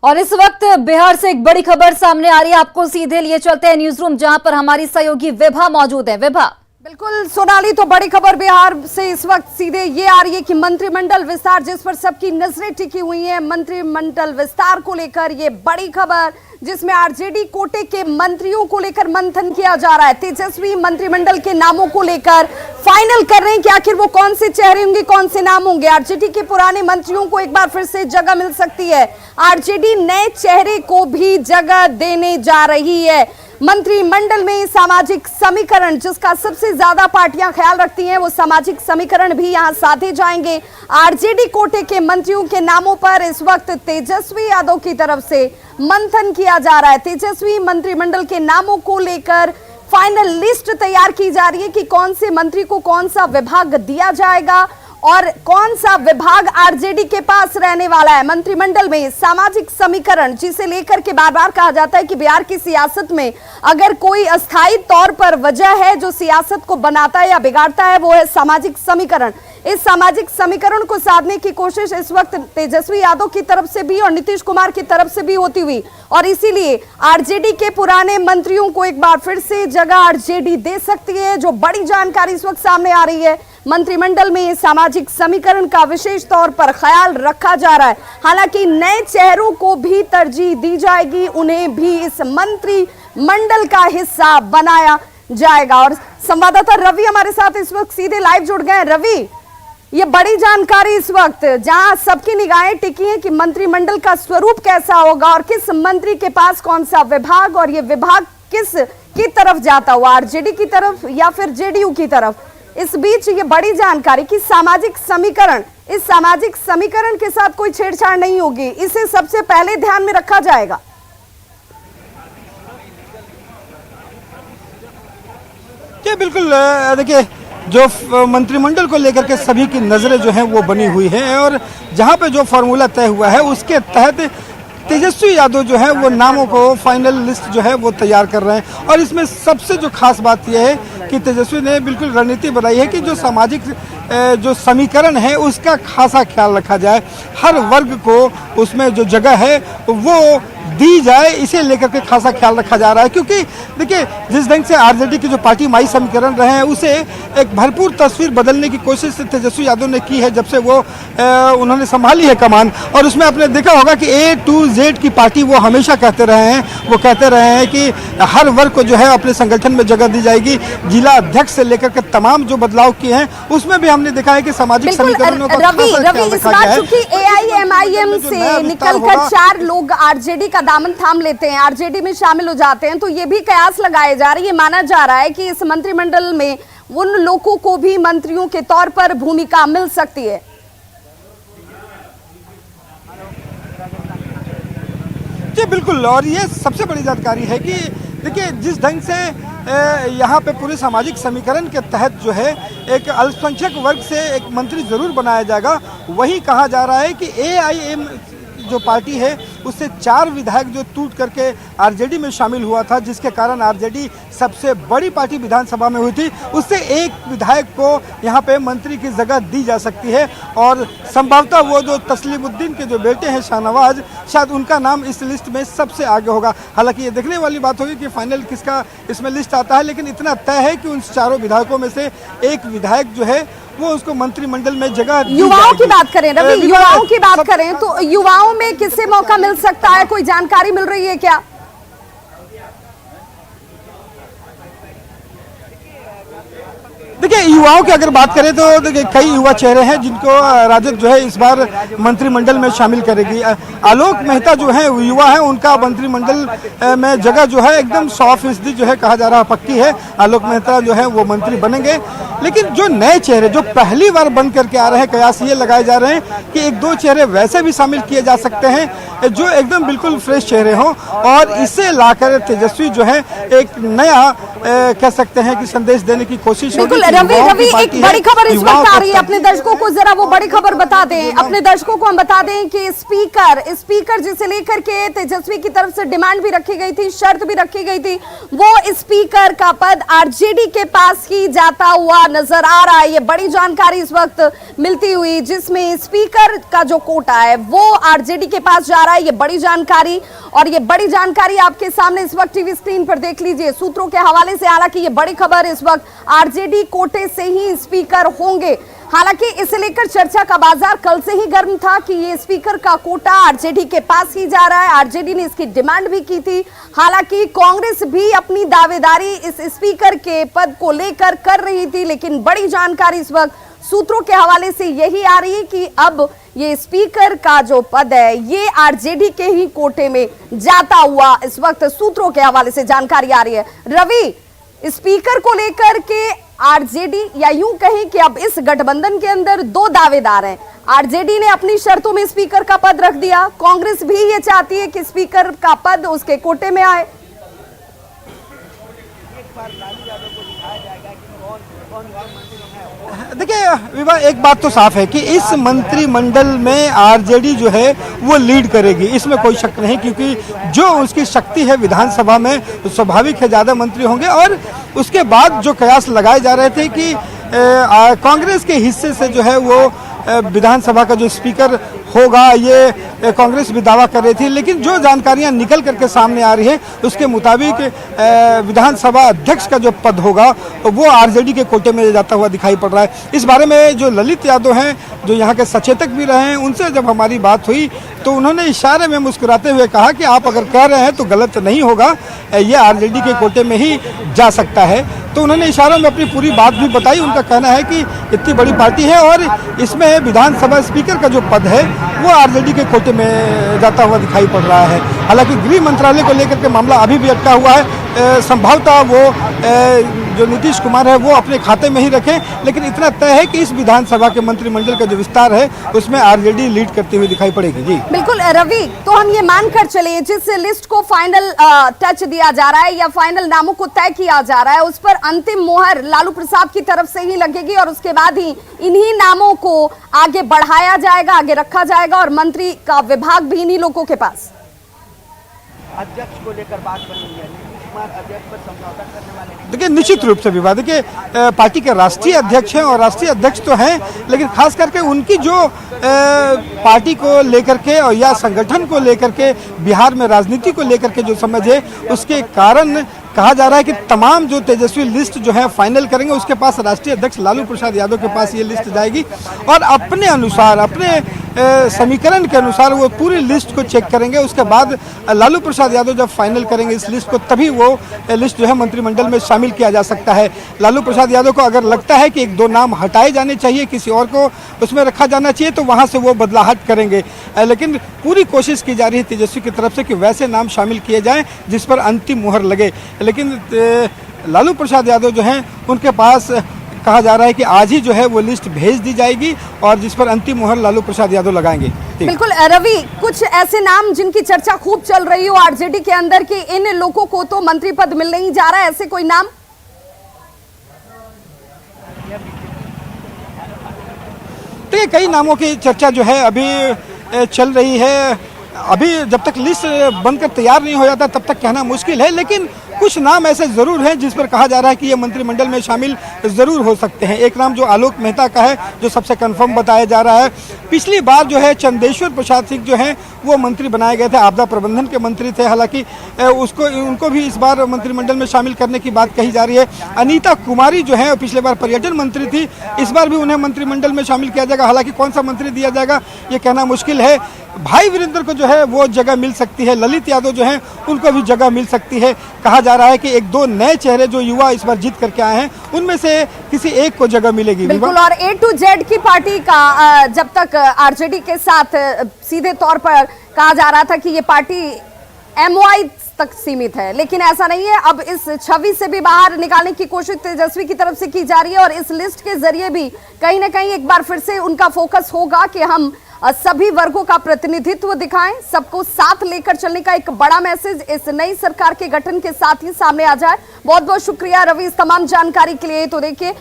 और इस वक्त बिहार से एक बड़ी खबर सामने आ रही है। आपको सीधे लिए चलते हैं न्यूज रूम, जहां पर हमारी सहयोगी विभा मौजूद है। विभा। बिल्कुल सोनाली, तो बड़ी खबर बिहार से इस वक्त सीधे ये आ रही है कि मंत्रिमंडल विस्तार, जिस पर सबकी नजरें टिकी हुई हैं, मंत्रिमंडल विस्तार को लेकर ये बड़ी खबर, जिसमें आरजेडी कोटे के मंत्रियों को लेकर मंथन किया जा रहा है। तेजस्वी मंत्रिमंडल के नामों को लेकर फाइनल कर रहे हैं कि आखिर वो कौन से चेहरे होंगे, कौन से नाम होंगे। आरजेडी के पुराने मंत्रियों को एक बार फिर से जगह मिल सकती है। आरजेडी नए चेहरे को भी जगह देने जा रही है। मंत्रिमंडल में सामाजिक समीकरण, जिसका सबसे ज्यादा पार्टियां ख्याल रखती हैं, वो सामाजिक समीकरण भी यहां साधे जाएंगे। आरजेडी कोटे के मंत्रियों के नामों पर इस वक्त तेजस्वी यादव की तरफ से मंथन किया जा रहा है। तेजस्वी मंत्रिमंडल के नामों को लेकर फाइनल लिस्ट तैयार की जा रही है कि कौन से मंत्री को कौन सा विभाग दिया जाएगा और कौन सा विभाग आरजेडी के पास रहने वाला है। मंत्रिमंडल में सामाजिक समीकरण, जिसे लेकर के बार बार कहा जाता है कि बिहार की सियासत में अगर कोई अस्थायी तौर पर वजह है जो सियासत को बनाता है या बिगाड़ता है, वो है सामाजिक समीकरण। इस सामाजिक समीकरण को साधने की कोशिश इस वक्त तेजस्वी यादव की तरफ से भी और नीतीश कुमार की तरफ से भी होती हुई, और इसीलिए आरजेडी के पुराने मंत्रियों को एक बार फिर से जगह आरजेडी दे सकती है। जो बड़ी जानकारी इस वक्त सामने आ रही है, मंत्रिमंडल में सामाजिक समीकरण का विशेष तौर पर ख्याल रखा जा रहा है। हालांकि नए चेहरों को भी तरजीह दी जाएगी, उन्हें भी इस मंत्रिमंडल का हिस्सा बनाया जाएगा। और संवाददाता रवि हमारे साथ इस वक्त सीधे लाइव जुड़ गए। रवि, ये बड़ी जानकारी इस वक्त जहां सबकी निगाहें टिकी हैं कि मंत्रिमंडल का स्वरूप कैसा होगा और किस मंत्री के पास कौन सा विभाग, और ये विभाग किस की तरफ जाता हुआ, आरजेडी की तरफ या फिर जेडीयू की तरफ। इस बीच ये बड़ी जानकारी कि सामाजिक समीकरण, इस सामाजिक समीकरण के साथ कोई छेड़छाड़ नहीं होगी, इसे सबसे पहले ध्यान में रखा जाएगा। जी बिल्कुल, देखिए जो मंत्रिमंडल को लेकर के सभी की नजरें जो हैं वो बनी हुई हैं, और जहां पे जो फार्मूला तय हुआ है उसके तहत तेजस्वी यादव जो है वो नामों को फाइनल लिस्ट जो है वो तैयार कर रहे हैं। और इसमें सबसे जो खास बात यह है कि तेजस्वी ने बिल्कुल रणनीति बनाई है कि जो सामाजिक जो समीकरण है उसका खासा ख्याल रखा जाए, हर वर्ग को उसमें जो जगह है वो दी जाए, इसे लेकर के खासा ख्याल रखा जा रहा है। क्योंकि देखिए, जिस ढंग से आरजेडी के जो पार्टी माई समीकरण रहे हैं उसे एक भरपूर तस्वीर बदलने की कोशिश तेजस्वी यादव ने की है जब से वो उन्होंने संभाली है कमान। और उसमें आपने देखा होगा कि A to Z की पार्टी वो हमेशा कहते रहे हैं, वो कहते रहे हैं कि हर वर्ग को जो है अपने संगठन में जगह दी जाएगी। जिला अध्यक्ष से लेकर के तमाम जो बदलाव किए हैं उसमें भी हमने देखा है कि सामाजिक समीकरणों का रवि इस बार चूंकि AIMIM से निकलकर 4 लोग आरजेडी का दामन थाम लेते हैं, आरजेडी में शामिल हो जाते हैं, तो ये भी कयास लगाए जा रहे हैं। माना जा रहा है कि इस मंत्रिमंडल में उन लोगों को भी मंत्रियों के तौर पर भूमिका मिल सकती है। जी बिल्कुल, और ये सबसे बड़ी जानकारी है कि देखिए, जिस ढंग से यहाँ पे पूरे सामाजिक समीकरण के तहत जो है एक अल्पसंख्यक वर्ग से एक मंत्री जरूर बनाया जाएगा, वही कहा जा रहा है कि AIM जो पार्टी है उससे 4 विधायक जो टूट करके आरजेडी में शामिल हुआ था, जिसके कारण आरजेडी सबसे बड़ी पार्टी विधानसभा में हुई थी, उससे एक विधायक को यहाँ पे मंत्री की जगह दी जा सकती है। और संभवतः वो जो तस्लीमुद्दीन के जो बेटे हैं शाहनवाज, शायद उनका नाम इस लिस्ट में सबसे आगे होगा। हालांकि ये देखने वाली बात होगी कि फाइनल किसका इसमें लिस्ट आता है, लेकिन इतना तय है कि उन 4 विधायकों में से एक विधायक जो है वो उसको मंत्रिमंडल में जगह दी युवाओं की बात करें रवि, युवाओं की बात करें तो युवाओं में किससे मौका मिल सकता है, कोई जानकारी मिल रही है क्या? देखिए, युवाओं की अगर बात करें तो देखिए कई युवा चेहरे हैं जिनको राजद जो है इस बार मंत्रिमंडल में शामिल करेगी। आलोक मेहता जो है युवा है, उनका मंत्रिमंडल में जगह जो है एकदम 100% जो है कहा जा रहा है पक्की है। आलोक मेहता जो है वो मंत्री बनेंगे। लेकिन जो नए चेहरे जो पहली बार बन करके आ रहे हैं, कयास ये लगाए जा रहे हैं कि 1-2 चेहरे वैसे भी शामिल किए जा सकते हैं जो एकदम बिल्कुल फ्रेश चेहरे हों, और इसे लाकर तेजस्वी जो है एक नया कह सकते हैं कि संदेश देने की कोशिश होगी। रवि युवाओं रवि की एक पार्टी बड़ी खबर इस युवाओं वक्त आ को रही है, अपने दर्शकों को जरा वो बड़ी खबर बता दें। अपने दर्शकों को हम बता दें कि स्पीकर जिसे लेकर के तेजस्वी की तरफ से डिमांड भी रखी गई थी, शर्त भी रखी गई थी, वो स्पीकर का पद आरजेडी के पास ही जाता हुआ नजर आ रहा है। ये बड़ी जानकारी इस वक्त मिलती हुई, जिसमें स्पीकर का जो कोटा है वो आरजेडी के पास जा रहा है। ये बड़ी जानकारी, और ये बड़ी जानकारी आपके सामने इस वक्त टीवी स्क्रीन पर देख लीजिए सूत्रों के हवाले से। हालांकि ये बड़ी खबर इस वक्त आरजेडी कोटे से ही स्पीकर होंगे। हालांकि इसे लेकर चर्चा का बाजार कल से ही गर्म था कि ये स्पीकर का कोटा आरजेडी के पास ही जा रहा है। आरजेडी ने इसकी डिमांड भी की थी। हालांकि कांग्रेस भी अपनी दावेदारी इस स्पीकर के पद को लेकर कर रही थी, लेकिन बड़ी जानकारी इस वक्त सूत्रों के हवाले से यही आ रही है कि अब ये स्पीकर का जो पद है ये आरजेडी के ही कोटे में जाता हुआ इस वक्त सूत्रों के हवाले से जानकारी आ रही है। रवि, स्पीकर को लेकर के आरजेडी, या यूं कहें कि अब इस गठबंधन के अंदर दो दावेदार हैं। आरजेडी ने अपनी शर्तों में स्पीकर का पद रख दिया, कांग्रेस भी ये चाहती है कि स्पीकर का पद उसके कोटे में आए। देखिए विवाह, एक बात तो साफ है कि इस मंत्रिमंडल में आरजेडी जो है वो लीड करेगी, इसमें कोई शक नहीं, क्योंकि जो उसकी शक्ति है विधानसभा में तो स्वाभाविक है ज़्यादा मंत्री होंगे। और उसके बाद जो कयास लगाए जा रहे थे कि कांग्रेस के हिस्से से जो है वो विधानसभा का जो स्पीकर होगा, ये कांग्रेस भी दावा कर रही थी, लेकिन जो जानकारियां निकल करके सामने आ रही है उसके मुताबिक विधानसभा अध्यक्ष का जो पद होगा वो आरजेडी के कोटे में जाता हुआ दिखाई पड़ रहा है। इस बारे में जो ललित यादव हैं, जो यहाँ के सचेतक भी रहे हैं, उनसे जब हमारी बात हुई तो उन्होंने इशारे में मुस्कुराते हुए कहा कि आप अगर कह रहे हैं तो गलत नहीं होगा, ये आरजेडी के कोटे में ही जा सकता है। तो उन्होंने इशारों में अपनी पूरी बात भी बताई। उनका कहना है कि इतनी बड़ी पार्टी है और इसमें विधानसभा स्पीकर का जो पद है वो आरजेडी के कोटे में जाता हुआ दिखाई पड़ रहा है। हालांकि गृह मंत्रालय को लेकर के मामला अभी भी अटका हुआ है। संभवतः वो जो नीतीश कुमार है वो अपने खाते में ही रखें, लेकिन इतना तय है कि इस विधानसभा के मंत्रिमंडल का जो विस्तार है उसमें आरजेडी लीड करती हुई दिखाई पड़ेगी। जी बिल्कुल रवि, तो हम ये मानकर चले जिस लिस्ट को फाइनल टच दिया जा रहा है या फाइनल नामों को तय किया जा रहा है उस पर अंतिम मोहर लालू प्रसाद की तरफ से ही लगेगी, और उसके बाद ही इन्हीं नामों को आगे बढ़ाया जाएगा, आगे रखा जाएगा, और मंत्री का विभाग भी इन्हीं लोगों के पास। अध्यक्ष को लेकर बात बनी है, नीतीश कुमार अध्यक्ष पर समझौता करने वाले नहीं। देखिए निश्चित रूप से विवाद, देखिए पार्टी के राष्ट्रीय अध्यक्ष हैं और राष्ट्रीय अध्यक्ष तो हैं, लेकिन खास करके उनकी जो पार्टी को लेकर के और या संगठन को लेकर के बिहार में राजनीति को लेकर के जो समझ है उसके कारण कहा जा रहा है कि तमाम जो तेजस्वी लिस्ट जो है फाइनल करेंगे उसके पास राष्ट्रीय अध्यक्ष लालू प्रसाद यादव के पास ये लिस्ट जाएगी, और अपने अनुसार अपने समीकरण के अनुसार वो पूरी लिस्ट को चेक करेंगे। उसके बाद लालू प्रसाद यादव जब फाइनल करेंगे इस लिस्ट को, तभी वो लिस्ट जो है मंत्रिमंडल में शामिल किया जा सकता है। लालू प्रसाद यादव को अगर लगता है कि एक दो नाम हटाए जाने चाहिए, किसी और को उसमें रखा जाना चाहिए, तो वहाँ से वो बदलाहट करेंगे। लेकिन पूरी कोशिश की जा रही है तेजस्वी की तरफ से कि वैसे नाम शामिल किए जाएं जिस पर अंतिम मुहर लगे। लेकिन लालू प्रसाद यादव जो हैं उनके पास कहा जा रहा है कि आज ही जो है वो लिस्ट भेज दी जाएगी और जिस पर अंतिम मुहर लालू प्रसाद यादव लगाएंगे। बिल्कुल रवि, कुछ ऐसे नाम जिनकी चर्चा खूब चल रही हो आरजेडी के अंदर कि इन लोगों को तो मंत्री पद मिलने ही जा रहा है, ऐसे कोई नाम? तो कई नामों की चर्चा जो है अभी चल रही है। अभी जब तक लिस्ट बनकर तैयार नहीं हो जाता तब तक कहना मुश्किल है, लेकिन कुछ नाम ऐसे जरूर हैं जिस पर कहा जा रहा है कि ये मंत्रिमंडल में शामिल जरूर हो सकते हैं। एक नाम जो आलोक मेहता का है, जो सबसे कंफर्म बताया जा रहा है। पिछली बार जो है चंदेश्वर प्रसाद सिंह जो हैं वो मंत्री बनाए गए थे, आपदा प्रबंधन के मंत्री थे। हालांकि उनको भी इस बार मंत्रिमंडल में शामिल करने की बात कही जा रही है। अनीता कुमारी जो है पिछले बार पर्यटन मंत्री थी, इस बार भी उन्हें मंत्रिमंडल में शामिल किया जाएगा। हालांकि कौन सा मंत्री दिया जाएगा ये कहना मुश्किल है। भाई वीरेंद्र को जो है वो जगह मिल सकती है, ललित यादव जो हैं उनको भी जगह मिल सकती है। कहा जा रहा है कि एक दो नए चेहरे जो युवा इस बार जीत करके आए हैं उनमें से किसी एक को जगह मिलेगी। बिल्कुल, और A to Z की पार्टी का जब तक आरजेडी के साथ सीधे तौर पर कहा जा रहा था कि ये पार्टी MY तक सीमित है, लेकिन ऐसा नहीं है। अब इस छवि से भी बाहर निकालने की कोशिश तेजस्वी की तरफ से की जा रही है, और इस लिस्ट के जरिए भी कहीं ना कहीं एक बार फिर से उनका फोकस होगा कि हम सभी वर्गों का प्रतिनिधित्व दिखाएं, सबको साथ लेकर चलने का एक बड़ा मैसेज इस नई सरकार के गठन के साथ ही सामने आ जाए। बहुत बहुत शुक्रिया रवि इस तमाम जानकारी के लिए। तो देखिए